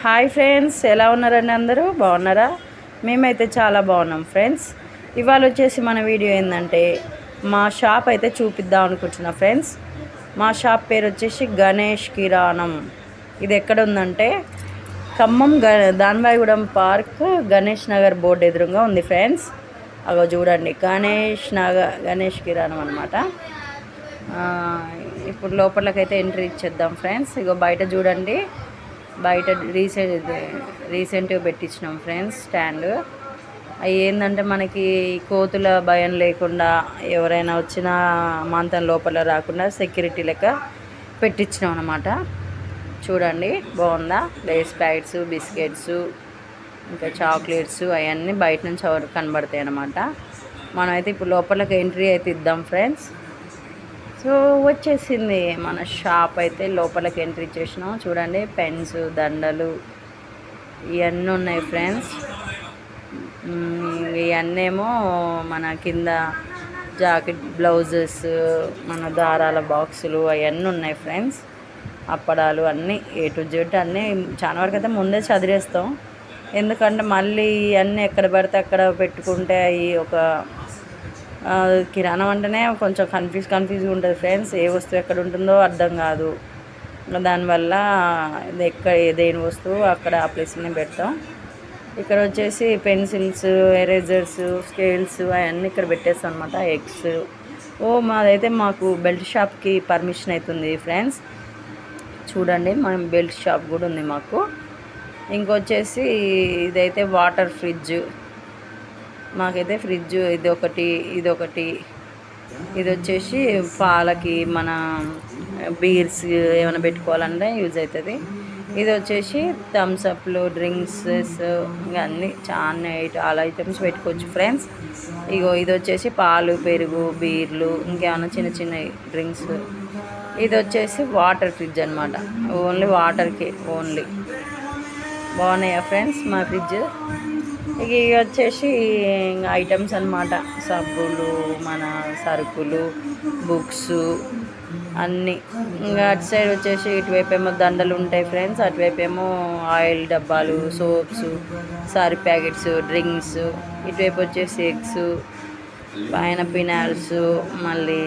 Hi friends, ఎలా ఉన్నారండి? అందరూ బాగున్నారా? మేమైతే చాలా బాగున్నాం ఫ్రెండ్స్. ఇవాళ వచ్చేసి మన వీడియో ఏంటంటే మా షాప్ అయితే చూపిద్దాం అనుకుంటున్నా ఫ్రెండ్స్. మా షాప్ పేరు వచ్చేసి గణేష్ కిరాణం. ఇది ఎక్కడ ఉందంటే ఖమ్మం దాన్వాయిగూడెం పార్క్ గణేష్ నగర్ బోర్డు ఎదురుగా ఉంది ఫ్రెండ్స్. అగో చూడండి, గణేష్ కిరాణం అనమాట. ఇప్పుడు లోపలకైతే ఎంట్రీ ఇచ్చేద్దాం ఫ్రెండ్స్. ఇగో బయట చూడండి, బయట రీసెంట్గా పెట్టించినాం ఫ్రెండ్స్ స్టాండ్. అవి ఏంటంటే మనకి కోతుల భయం లేకుండా ఎవరైనా వచ్చినా మాంతం లోపల రాకుండా సెక్యూరిటీ లెక్క పెట్టించినాం అనమాట. చూడండి బాగుందా. లేస్ ప్యాకెట్స్, బిస్కెట్స్, ఇంకా చాక్లెట్స్ అవన్నీ బయట నుంచి కనబడతాయి అన్నమాట. మనమైతే ఇప్పుడు లోపలికి ఎంట్రీ అయితే ఇద్దాం ఫ్రెండ్స్. సో వచ్చేసింది మన షాప్ అయితే. లోపలికి ఎంట్రీ చేసినాం. చూడండి, పెన్స్, దండలు ఇవన్నీ ఉన్నాయి ఫ్రెండ్స్. ఇవన్నేమో మన కింద జాకెట్ బ్లౌజెస్, మన దారాల బాక్సులు అవన్నీ ఉన్నాయి ఫ్రెండ్స్. అప్పడాలు అన్నీ ఏ టు జెడ్ అన్నీ చాలా వరకు అయితే ముందే చదివేస్తాం. ఎందుకంటే మళ్ళీ ఇవన్నీ ఎక్కడ పడితే అక్కడ పెట్టుకుంటే అవి ఒక కిరాణం అంటేనే కొంచెం కన్ఫ్యూజ్గా ఉంటుంది ఫ్రెండ్స్. ఏ వస్తువు ఎక్కడ ఉంటుందో అర్థం కాదు. దానివల్ల దేని వస్తువు అక్కడ ఆ ప్లేస్లోనే పెడతాం. ఇక్కడ వచ్చేసి పెన్సిల్స్, ఎరేజర్స్, స్కేల్స్ అవన్నీ ఇక్కడ పెట్టేస్తాం అనమాట. ఎగ్స్. మాదైతే మాకు బెల్ట్ షాప్కి పర్మిషన్ అవుతుంది ఫ్రెండ్స్. చూడండి, మనం బెల్ట్ షాప్ కూడా ఉంది మాకు. ఇంకొచ్చేసి ఇదైతే వాటర్ ఫ్రిడ్జ్. మాకైతే ఫ్రిడ్జ్ ఇదొకటి. ఇది వచ్చేసి పాలకి మన బీర్స్ ఏమైనా పెట్టుకోవాలంటే యూజ్ అవుతుంది. ఇది వచ్చేసి థమ్స్అప్లు, డ్రింక్సెస్, ఇంకా అన్నీ చాలా ఐటమ్స్ పెట్టుకోవచ్చు ఫ్రెండ్స్. ఇది వచ్చేసి పాలు, పెరుగు, బీర్లు, ఇంకేమైనా చిన్న చిన్న డ్రింక్స్. ఇది వచ్చేసి వాటర్ ఫ్రిడ్జ్ అనమాట. ఓన్లీ వాటర్కి ఓన్లీ. బాగున్నాయా ఫ్రెండ్స్ మా ఫ్రిడ్జ్? ఇవి వచ్చేసి ఐటమ్స్ అనమాట. సబ్బులు, మన సరుకులు, బుక్స్ అన్నీ. ఇంకా అటు సైడ్ వచ్చేసి ఇటువైపు ఏమో దండలు ఉంటాయి ఫ్రెండ్స్. అటువైపు ఏమో ఆయిల్ డబ్బాలు, సోప్స్, సారీ ప్యాకెట్స్, డ్రింక్స్. ఇటువైపు వచ్చేసి ఎగ్స్, పైన పినాల్స్, మళ్ళీ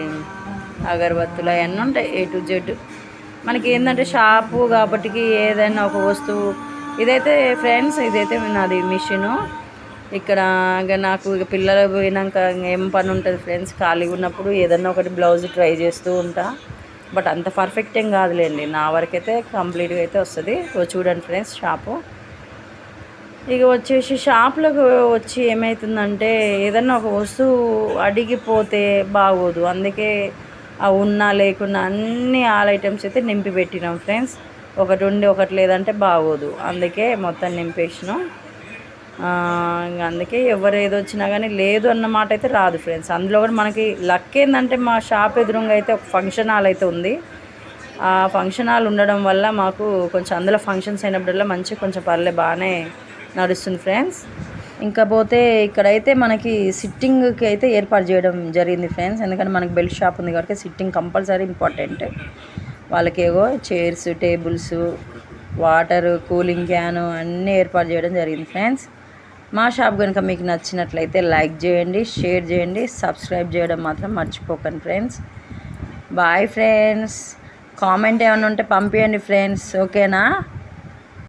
అగరబత్తులు అవన్నీ ఉంటాయి ఏ టు జెడ్. మనకి ఏంటంటే షాపు కాబట్టి ఏదైనా ఒక వస్తువు. ఇదైతే ఫ్రెండ్స్, ఇదైతే నాది మిషను. ఇక్కడ నాకు పిల్లలు పోయినాక ఏం పని ఉంటుంది ఫ్రెండ్స్, ఖాళీగా ఉన్నప్పుడు ఏదన్నా ఒకటి బ్లౌజ్ ట్రై చేస్తూ ఉంటా. బట్ అంత పర్ఫెక్ట్ ఏం కాదులేండి, నా వరకైతే కంప్లీట్గా అయితే వస్తుంది. చూడండి ఫ్రెండ్స్ షాపు. ఇక వచ్చేసి షాప్లోకి వచ్చి ఏమవుతుందంటే ఏదన్నా ఒక వస్తువు అడిగిపోతే బాగోదు. అందుకే ఉన్నా లేకున్నా అన్ని ఆల్ ఐటమ్స్ అయితే నింపి పెట్టినాం ఫ్రెండ్స్. ఒకటి ఉండి ఒకటి లేదంటే బాగోదు. అందుకే మొత్తం నింపేసినాం. అందుకే ఎవరు ఏదో వచ్చినా కానీ లేదు అన్నమాట అయితే రాదు ఫ్రెండ్స్. అందులో కూడా మనకి లక్ ఏంటంటే మా షాప్ ఎదురుగా అయితే ఒక ఫంక్షన్ హాల్ అయితే ఉంది. ఆ ఫంక్షన్ హాల్ ఉండడం వల్ల మాకు కొంచెం అందులో ఫంక్షన్స్ అయినప్పుడల్లా కొంచెం బాగానే నడుస్తుంది ఫ్రెండ్స్. ఇంకా పోతే ఇక్కడైతే మనకి సిట్టింగ్కి అయితే ఏర్పాటు చేయడం జరిగింది ఫ్రెండ్స్. ఎందుకంటే మనకి బెల్ట్ షాప్ ఉంది కాబట్టి సిట్టింగ్ కంపల్సరీ ఇంపార్టెంట్. వాళ్ళకి chairs, tables, water, cooling can అన్నీ ఏర్పాటు చేయడం జరిగింది ఫ్రెండ్స్. మా షాప్ కనుక మీకు నచ్చినట్లయితే లైక్ చేయండి, షేర్ చేయండి, సబ్స్క్రైబ్ చేయడం మాత్రం మర్చిపోకండి ఫ్రెండ్స్. Bye friends. కామెంట్ ఏమైనా ఉంటే పంపించండి ఫ్రెండ్స్. ఓకేనా?